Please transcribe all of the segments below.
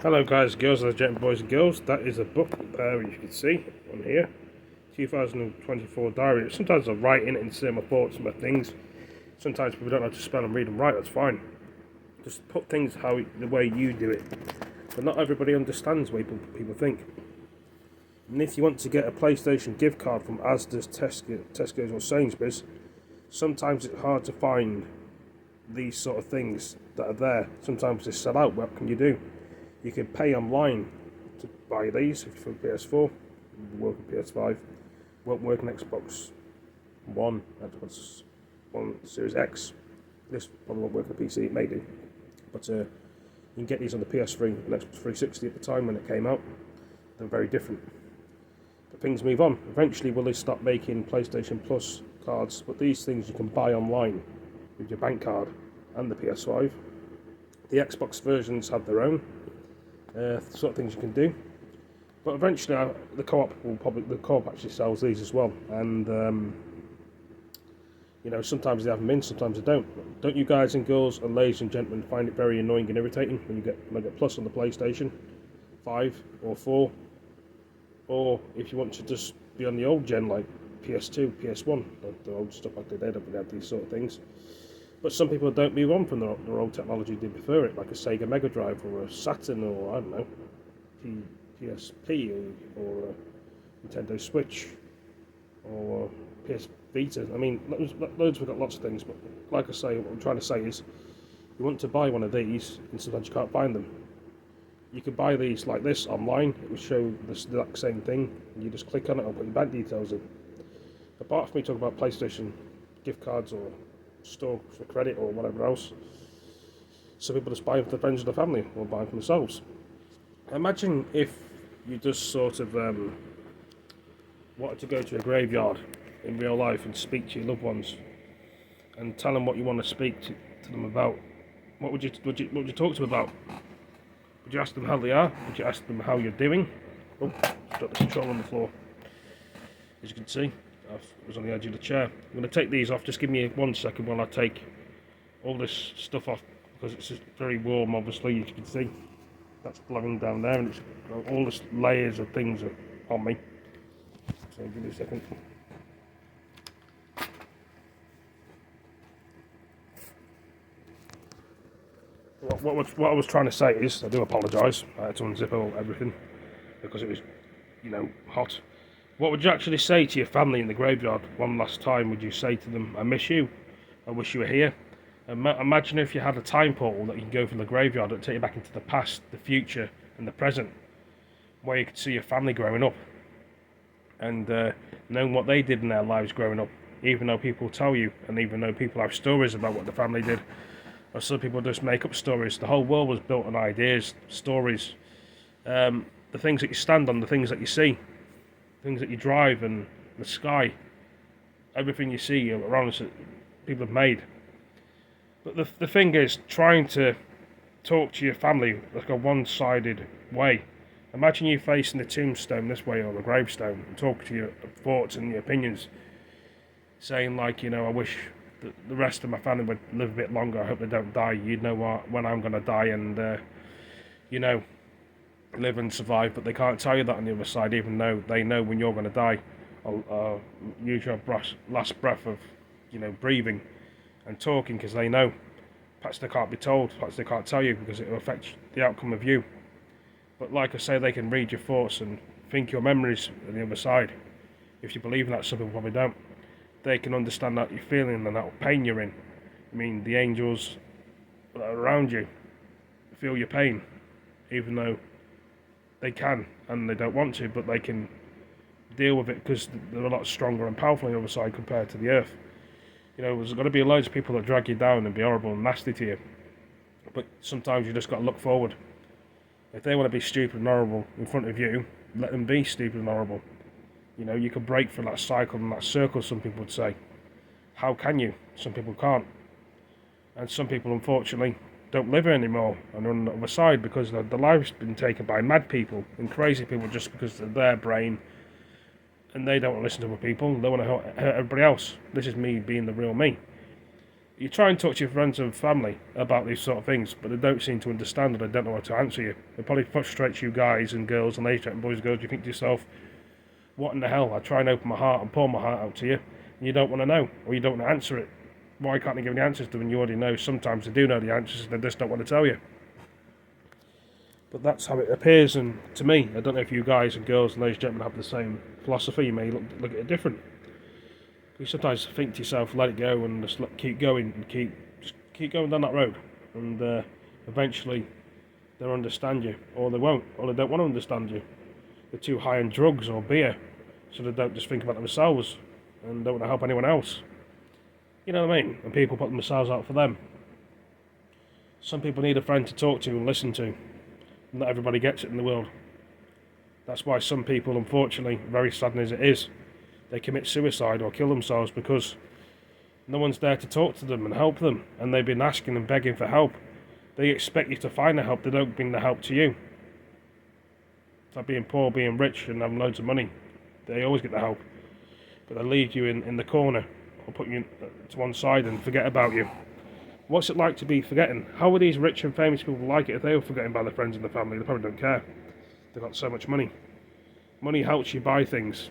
Hello guys, girls, and boys and girls. That is a book there you can see on here. 2024 diary. Sometimes I write in it and say my thoughts and my things. Sometimes people don't know how to spell and read and write, that's fine. Just put things the way you do it. But not everybody understands the way people think. And if you want to get a PlayStation gift card from Asda's, Tesco's or Sainsbury's, sometimes it's hard to find these sort of things that are there. Sometimes they sell out. What can you do? You can pay online to buy these for PS4, work on PS5, won't work on Xbox One, Xbox One Series X. This probably won't work on the PC, it may do. But you can get these on the PS3 and Xbox 360 at the time when it came out. They're very different. But things move on. Eventually will they stop making PlayStation Plus cards, but these things you can buy online with your bank card and the PS5. The Xbox versions have their own. Sort of things you can do, but eventually the co-op actually sells these as well, and sometimes they have them in, sometimes they don't. Don't you guys and girls and ladies and gentlemen find it very annoying and irritating when I get Plus on the PlayStation 5 or 4, or if you want to just be on the old gen like PS2, PS1, the old stuff like they did, they have these sort of things. But some people don't move on from their old technology, they prefer it, like a Sega Mega Drive or a Saturn or, I don't know, PSP or a Nintendo Switch or PS Vita. I mean, loads, we've got lots of things, but like I say, what I'm trying to say is, you want to buy one of these, and sometimes you can't find them. You can buy these like this online, it will show the exact same thing, and you just click on it and put your bank details in. Apart from me talking about PlayStation gift cards or store for credit or whatever else, some people just buy them for their friends and their family or buy them for themselves. Imagine if you just sort of wanted to go to a graveyard in real life and speak to your loved ones and tell them what you want to speak to them about. What would you talk to them about? Would you ask them how they are? Would you ask them how you're doing? Oh, got the control on the floor, as you can see. I was on the edge of the chair. I'm going to take these off. Just give me 1 second while I take all this stuff off, because it's just very warm, obviously, as you can see. That's blowing down there, and it's got all the layers of things are on me. So give me a second. What I was trying to say is, I do apologise. I had to unzip everything because it was, hot. What would you actually say to your family in the graveyard one last time? Would you say to them, I miss you, I wish you were here? Imagine if you had a time portal that you can go from the graveyard that take you back into the past, the future and the present, where you could see your family growing up and knowing what they did in their lives growing up, even though people tell you, and even though people have stories about what the family did, or some people just make up stories. The whole world was built on ideas, stories, the things that you stand on, the things that you see, things that you drive, and the sky, everything you see around us that people have made. But the thing is, trying to talk to your family like a one-sided way. Imagine you facing the tombstone this way or the gravestone and talk to your thoughts and your opinions, saying like, I wish that the rest of my family would live a bit longer, I hope they don't die, you'd know when I'm going to die, and live and survive, but they can't tell you that on the other side, even though they know when you're going to die. Use your last breath of, breathing and talking, because they know. Perhaps they can't be told, perhaps they can't tell you because it will affect the outcome of you. But like I say, they can read your thoughts and think your memories on the other side. If you believe in that, some people probably don't. They can understand that you're feeling and that pain you're in. I mean, the angels that are around you feel your pain, even though they can and they don't want to, but they can deal with it because they're a lot stronger and powerful on the other side compared to the earth. There's going to be loads of people that drag you down and be horrible and nasty to you, but sometimes you just got to look forward. If they want to be stupid and horrible in front of you, let them be stupid and horrible. You can break from that cycle and that circle, some people would say. How can you? Some people can't. And some people, unfortunately, don't live anymore and are on the other side because the life's been taken by mad people and crazy people just because of their brain, and they don't want to listen to other people. They want to hurt everybody else. This is me being the real me. You try and talk to your friends and family about these sort of things, but they don't seem to understand, and they don't know how to answer you. It probably frustrates you guys and girls, and ladies and boys and girls. You think to yourself, what in the hell? I try and open my heart and pour my heart out to you, and you don't want to know, or you don't want to answer it. Why can't they give the answers to when you already know? Sometimes they do know the answers, and they just don't want to tell you. But that's how it appears, and to me, I don't know if you guys and girls and ladies and gentlemen have the same philosophy. You may look at it different. You sometimes think to yourself, let it go and just keep going and keep going down that road, and eventually they'll understand you, or they won't, or they don't want to understand you. They're too high on drugs or beer, so they don't just think about themselves and don't want to help anyone else. You know what I mean? And people put themselves out for them. Some people need a friend to talk to and listen to. Not everybody gets it in the world. That's why some people, unfortunately, very saddening as it is, they commit suicide or kill themselves because no one's there to talk to them and help them, and they've been asking and begging for help. They expect you to find the help, they don't bring the help to you. It's like being poor, being rich and having loads of money. They always get the help, but they leave you in the corner or put you to one side and forget about you. What's it like to be forgetting? How would these rich and famous people like it if they were forgotten by their friends and their family? They probably don't care. They've got so much money. Money helps you buy things,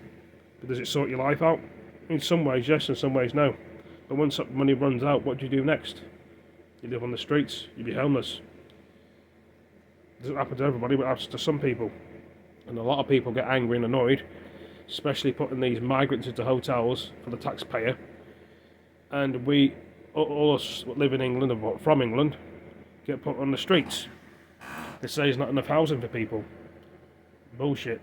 but does it sort your life out? In some ways yes, in some ways no. But once that money runs out, what do you do next? You live on the streets, you be homeless. It doesn't happen to everybody, but it happens to some people. And a lot of people get angry and annoyed, especially putting these migrants into hotels for the taxpayer. And we, all us that live in England or from England, get put on the streets. They say there's not enough housing for people. Bullshit.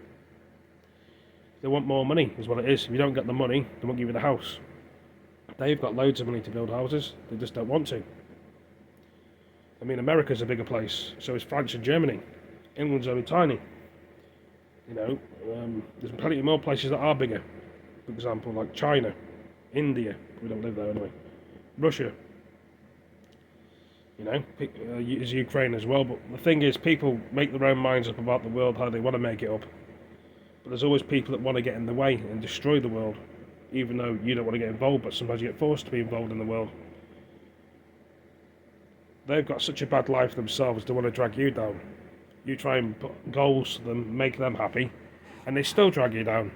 They want more money, is what it is. If you don't get the money, they won't give you the house. They've got loads of money to build houses, they just don't want to. I mean, America's a bigger place, so is France and Germany. England's only tiny. You know, there's plenty more places that are bigger. For example, like China, India, we don't live there anyway, Russia. You know, there's Ukraine as well, but the thing is, people make their own minds up about the world, how they want to make it up. But there's always people that want to get in the way and destroy the world, even though you don't want to get involved, but sometimes you get forced to be involved in the world. They've got such a bad life themselves, they want to drag you down. You try and put goals to them, make them happy, and they still drag you down.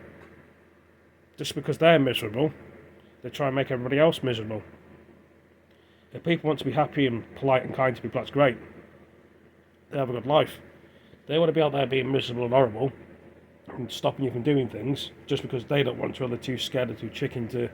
Just because they're miserable, they try and make everybody else miserable. If people want to be happy and polite and kind to people, that's great. They have a good life. They want to be out there being miserable and horrible and stopping you from doing things just because they don't want to, or they're too scared or too chicken to